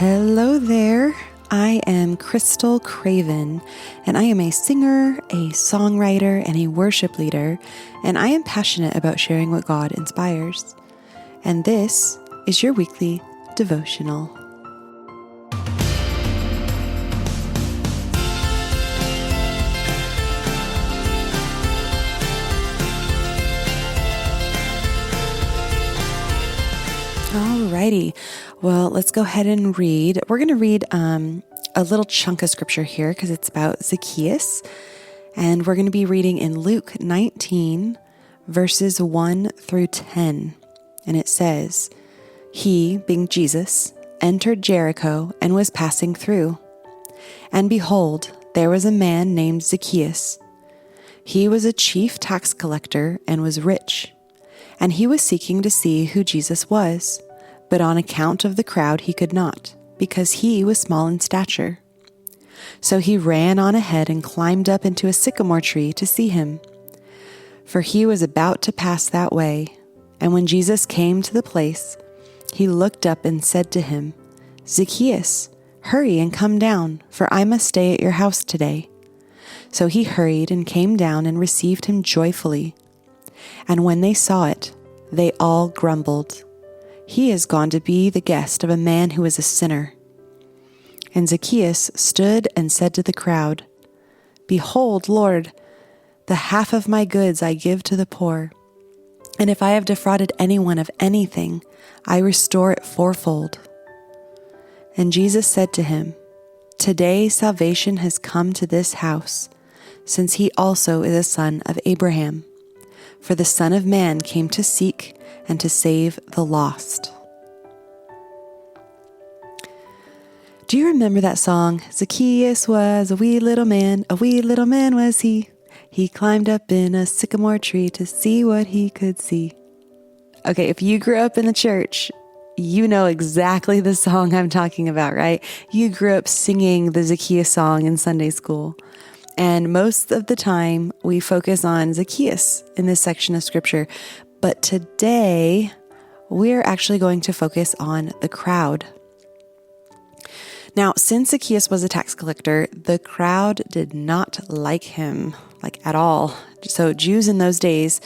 Hello there. I am Crystal Craven, and I am a singer, a songwriter, and a worship leader, and I am passionate about sharing what God inspires. And this is your weekly devotional. Alrighty, well, let's go ahead and read. We're going to read a little chunk of scripture here because it's about Zacchaeus. And we're going to be reading in Luke 19, verses 1 through 10. And it says, "He, being Jesus, entered Jericho and was passing through. And behold, there was a man named Zacchaeus. He was a chief tax collector and was rich. And he was seeking to see who Jesus was, but on account of the crowd he could not, because he was small in stature. So he ran on ahead and climbed up into a sycamore tree to see him. For he was about to pass that way. And when Jesus came to the place, he looked up and said to him, 'Zacchaeus, hurry and come down, for I must stay at your house today.' So he hurried and came down and received him joyfully. And when they saw it, they all grumbled, 'He is gone to be the guest of a man who is a sinner.' And Zacchaeus stood and said to the crowd, 'Behold, Lord, the half of my goods I give to the poor. And if I have defrauded anyone of anything, I restore it fourfold.' And Jesus said to him, 'Today salvation has come to this house, since he also is a son of Abraham. For the Son of Man came to seek and to save the lost.'" Do you remember that song? Zacchaeus was a wee little man was he. He climbed up in a sycamore tree to see what he could see. Okay, if you grew up in the church, you know exactly the song I'm talking about, right? You grew up singing the Zacchaeus song in Sunday school. And most of the time, we focus on Zacchaeus in this section of scripture. But today, we're actually going to focus on the crowd. Now, since Zacchaeus was a tax collector, the crowd did not like him, at all. So Jews in those days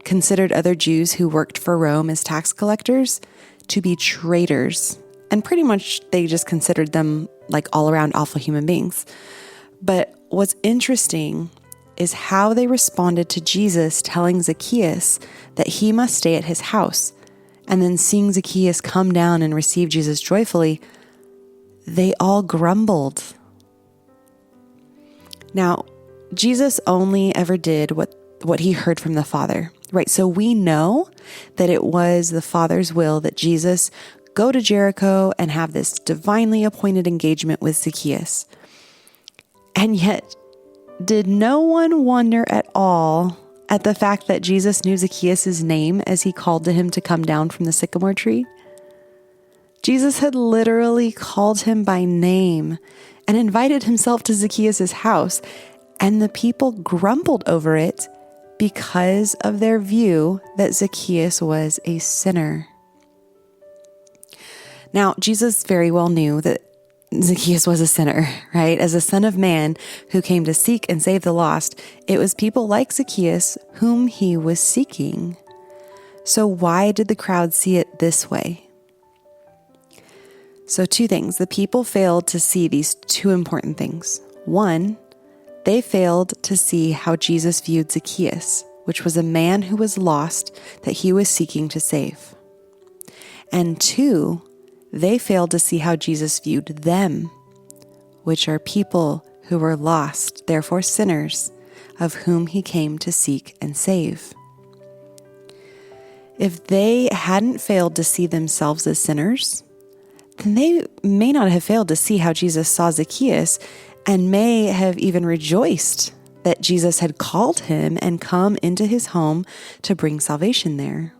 considered other Jews who worked for Rome as tax collectors to be traitors. And pretty much they just considered them all around awful human beings. But what's interesting is how they responded to Jesus telling Zacchaeus that he must stay at his house, and then seeing Zacchaeus come down and receive Jesus joyfully, they all grumbled. Now, Jesus only ever did what he heard from the Father, right? So we know that it was the Father's will that Jesus go to Jericho and have this divinely appointed engagement with Zacchaeus. And yet, did no one wonder at all at the fact that Jesus knew Zacchaeus' name as he called to him to come down from the sycamore tree? Jesus had literally called him by name and invited himself to Zacchaeus' house, and the people grumbled over it because of their view that Zacchaeus was a sinner. Now, Jesus very well knew that Zacchaeus was a sinner, right? As a son of man who came to seek and save the lost, it was people like Zacchaeus whom he was seeking. So why did the crowd see it this way? So two things. The people failed to see these two important things. One, they failed to see how Jesus viewed Zacchaeus, which was a man who was lost that he was seeking to save. And two, they failed to see how Jesus viewed them, which are people who were lost, therefore sinners, of whom he came to seek and save. If they hadn't failed to see themselves as sinners, then they may not have failed to see how Jesus saw Zacchaeus and may have even rejoiced that Jesus had called him and come into his home to bring salvation there.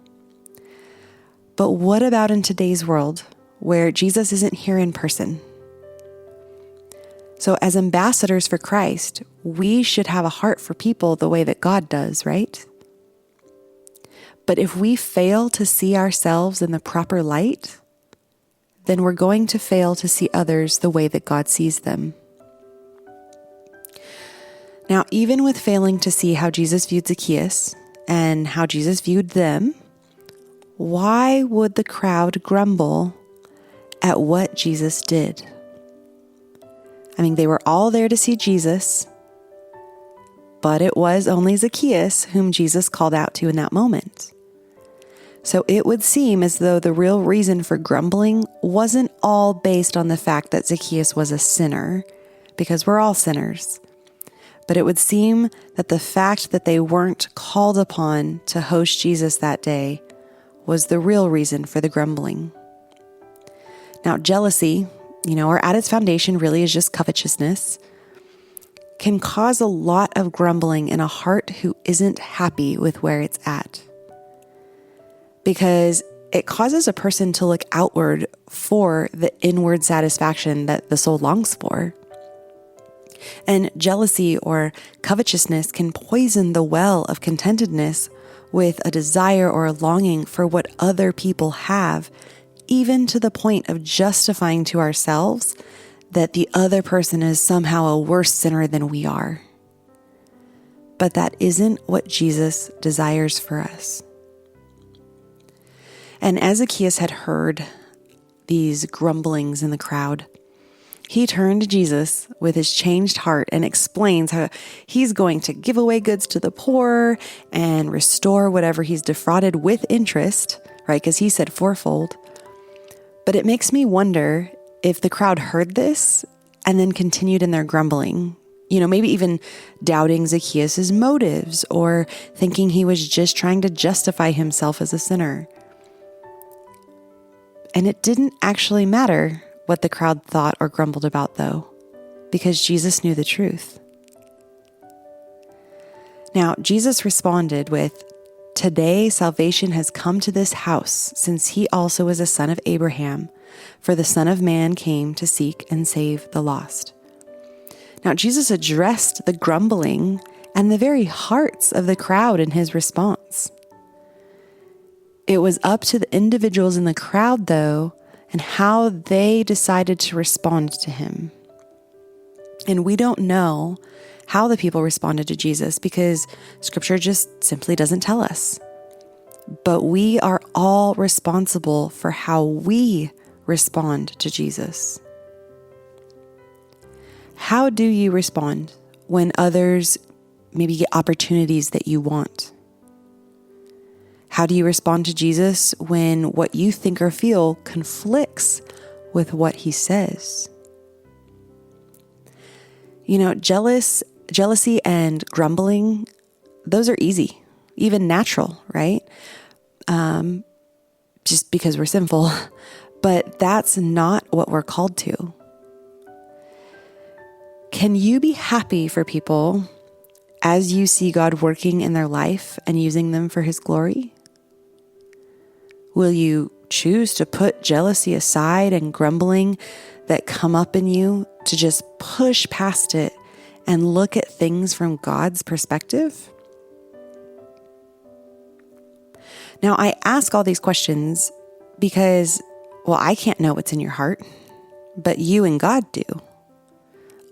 But what about in today's world, where Jesus isn't here in person? So as ambassadors for Christ, we should have a heart for people the way that God does, right? But if we fail to see ourselves in the proper light, then we're going to fail to see others the way that God sees them. Now, even with failing to see how Jesus viewed Zacchaeus and how Jesus viewed them, why would the crowd grumble at what Jesus did? I mean, they were all there to see Jesus, but it was only Zacchaeus whom Jesus called out to in that moment. So it would seem as though the real reason for grumbling wasn't all based on the fact that Zacchaeus was a sinner, because we're all sinners. But it would seem that the fact that they weren't called upon to host Jesus that day was the real reason for the grumbling. Now, jealousy, or at its foundation really is just covetousness, can cause a lot of grumbling in a heart who isn't happy with where it's at. Because it causes a person to look outward for the inward satisfaction that the soul longs for. And jealousy or covetousness can poison the well of contentedness with a desire or a longing for what other people have, even to the point of justifying to ourselves that the other person is somehow a worse sinner than we are. But that isn't what Jesus desires for us. And as Zacchaeus had heard these grumblings in the crowd, he turned to Jesus with his changed heart and explains how he's going to give away goods to the poor and restore whatever he's defrauded with interest, right? Because he said fourfold. But it makes me wonder if the crowd heard this and then continued in their grumbling, maybe even doubting Zacchaeus' motives or thinking he was just trying to justify himself as a sinner. And it didn't actually matter what the crowd thought or grumbled about, though, because Jesus knew the truth. Now, Jesus responded with, "Today salvation has come to this house, since he also is a son of Abraham, for the Son of Man came to seek and save the lost." Now, Jesus addressed the grumbling and the very hearts of the crowd in his response. It was up to the individuals in the crowd, though, and how they decided to respond to him. And we don't know how the people responded to Jesus because Scripture just simply doesn't tell us. But we are all responsible for how we respond to Jesus. How do you respond when others maybe get opportunities that you want? How do you respond to Jesus when what you think or feel conflicts with what he says? Jealousy and grumbling, those are easy, even natural, right? Just because we're sinful. But that's not what we're called to. Can you be happy for people as you see God working in their life and using them for his glory? Will you choose to put jealousy aside and grumbling that come up in you to just push past it and look at things from God's perspective? Now, I ask all these questions because, I can't know what's in your heart, but you and God do.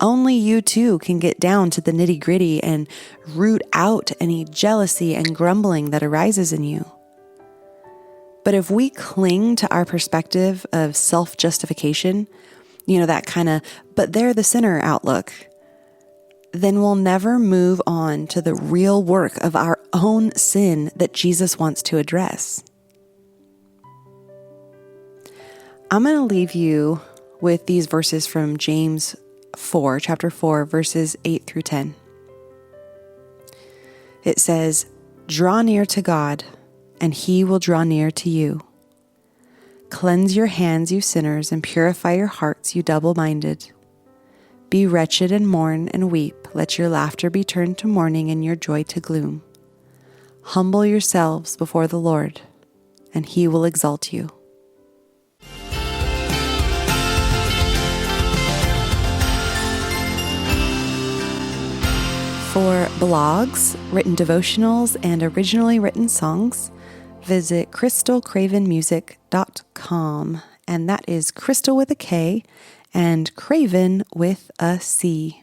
Only you too can get down to the nitty-gritty and root out any jealousy and grumbling that arises in you. But if we cling to our perspective of self-justification, that kind of, but they're the sinner outlook, then we'll never move on to the real work of our own sin that Jesus wants to address. I'm going to leave you with these verses from James 4, chapter 4, verses 8 through 10. It says, "Draw near to God, and he will draw near to you. Cleanse your hands, you sinners, and purify your hearts, you double-minded. Be wretched and mourn and weep. Let your laughter be turned to mourning and your joy to gloom. Humble yourselves before the Lord, and he will exalt you." For blogs, written devotionals, and originally written songs, visit crystalcravenmusic.com. and that is Crystal with a K and Craven with a C.